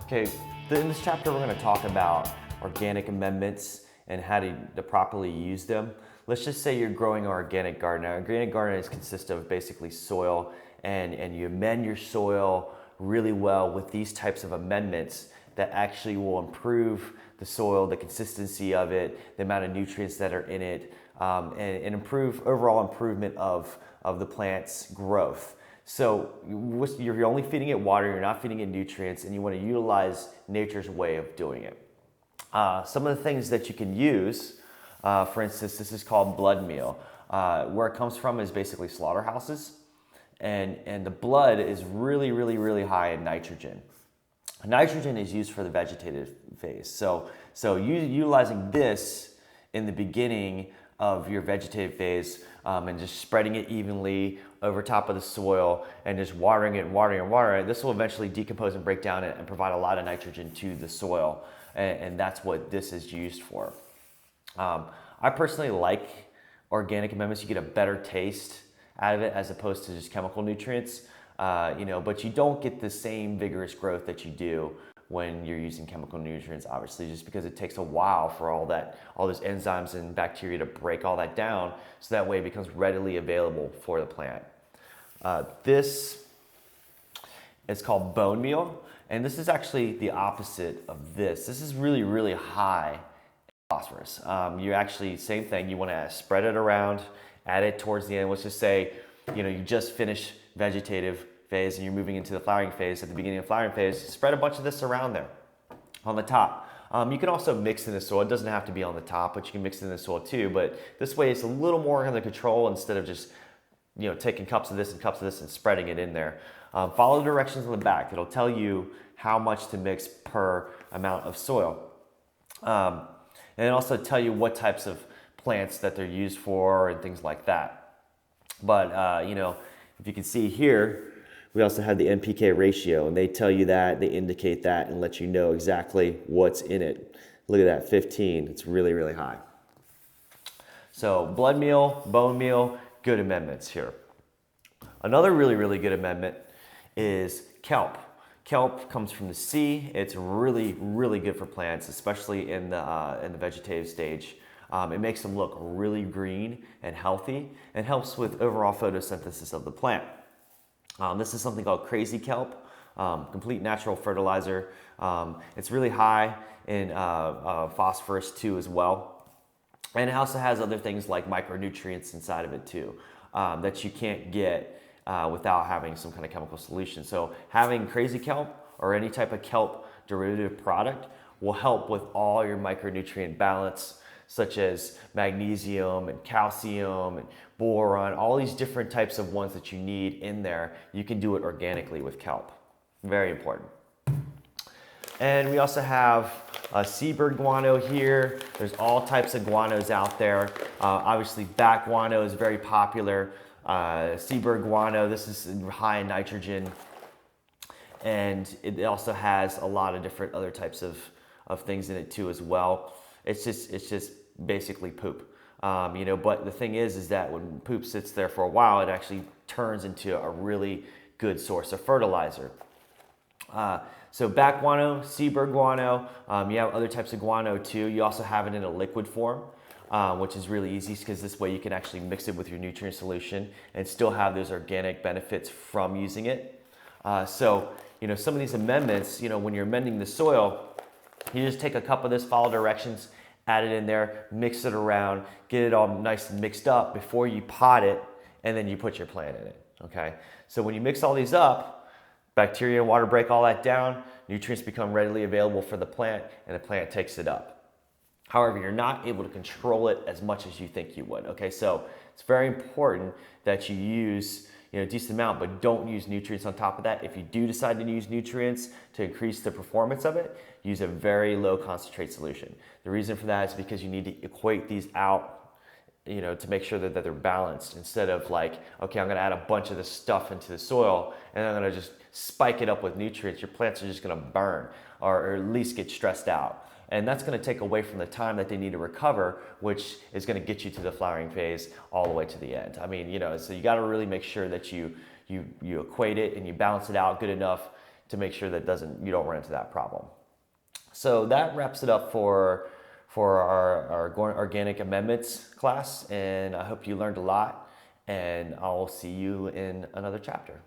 Okay, in this chapter we're going to talk about organic amendments and how to properly use them. Let's just say you're growing an organic garden. Now, organic garden consists of basically soil, and you amend your soil really well with these types of amendments that actually will improve the soil, the consistency of it, the amount of nutrients that are in it, and improve overall improvement of the plant's growth. So you're only feeding it water, you're not feeding it nutrients, and you want to utilize nature's way of doing it. Some of the things that you can use, for instance, this is called blood meal. Where it comes from is basically slaughterhouses, and the blood is really high in nitrogen. Nitrogen is used for the vegetative phase. So utilizing this in the beginning of your vegetative phase, and just spreading it evenly over top of the soil and just watering it, this will eventually decompose and break down and provide a lot of nitrogen to the soil, and that's what this is used for. I personally like organic amendments. You get a better taste out of it as opposed to just chemical nutrients, but you don't get the same vigorous growth that you do when you're using chemical nutrients, obviously, just because it takes a while for all those enzymes and bacteria to break all that down, so that way it becomes readily available for the plant. This is called bone meal, and this is actually the opposite of this. This is really high in phosphorus. You actually, same thing, you want to spread it around, add it towards the end. Let's just say, you just finished vegetative phase and you're moving into the flowering phase. At the beginning of the flowering phase, spread a bunch of this around there on the top. You can also mix in the soil. It doesn't have to be on the top, but you can mix it in the soil too. But this way it's a little more under control instead of just taking cups of this and spreading it in there. Follow the directions on the back. It'll tell you how much to mix per amount of soil. And it also tell you what types of plants that they're used for and things like that. But if you can see here, we also have the NPK ratio, and they tell you that, they indicate that, and let you know exactly what's in it. Look at that, 15. It's really high. So blood meal, bone meal, good amendments here. Another really good amendment is kelp. Kelp comes from the sea. It's really good for plants, especially in the vegetative stage. It makes them look really green and healthy, and helps with overall photosynthesis of the plant. This is something called crazy kelp, complete natural fertilizer. It's really high in phosphorus too as well. And it also has other things like micronutrients inside of it too, that you can't get without having some kind of chemical solution. So having crazy kelp or any type of kelp derivative product will help with all your micronutrient balance, such as magnesium and calcium and boron, all these different types of ones that you need in there. You can do it organically with kelp. Very important. And we also have seabird guano here. There's all types of guanos out there. Obviously, bat guano is very popular. Seabird guano, this is high in nitrogen. And it also has a lot of different other types of things in it too as well. It's just basically poop, but the thing is that when poop sits there for a while, it actually turns into a really good source of fertilizer. So bat guano, seabird guano, you have other types of guano too. You also have it in a liquid form, which is really easy because this way you can actually mix it with your nutrient solution and still have those organic benefits from using it. So some of these amendments, when you're amending the soil, you just take a cup of this, follow directions, add it in there, mix it around, get it all nice and mixed up before you pot it, and then you put your plant in it, okay? So when you mix all these up, bacteria and water break all that down, nutrients become readily available for the plant, and the plant takes it up. However, you're not able to control it as much as you think you would, okay? So it's very important that you use a decent amount, but don't use nutrients on top of that. If you do decide to use nutrients to increase the performance of it, use a very low concentrate solution. The reason for that is because you need to equate these out, to make sure that they're balanced, instead of like, okay, I'm gonna add a bunch of this stuff into the soil and I'm gonna just spike it up with nutrients. Your plants are just gonna burn or at least get stressed out. And that's going to take away from the time that they need to recover, which is going to get you to the flowering phase all the way to the end. I mean, so you got to really make sure that you equate it and you balance it out good enough to make sure that you don't run into that problem. So that wraps it up for our organic amendments class, and I hope you learned a lot, and I'll see you in another chapter.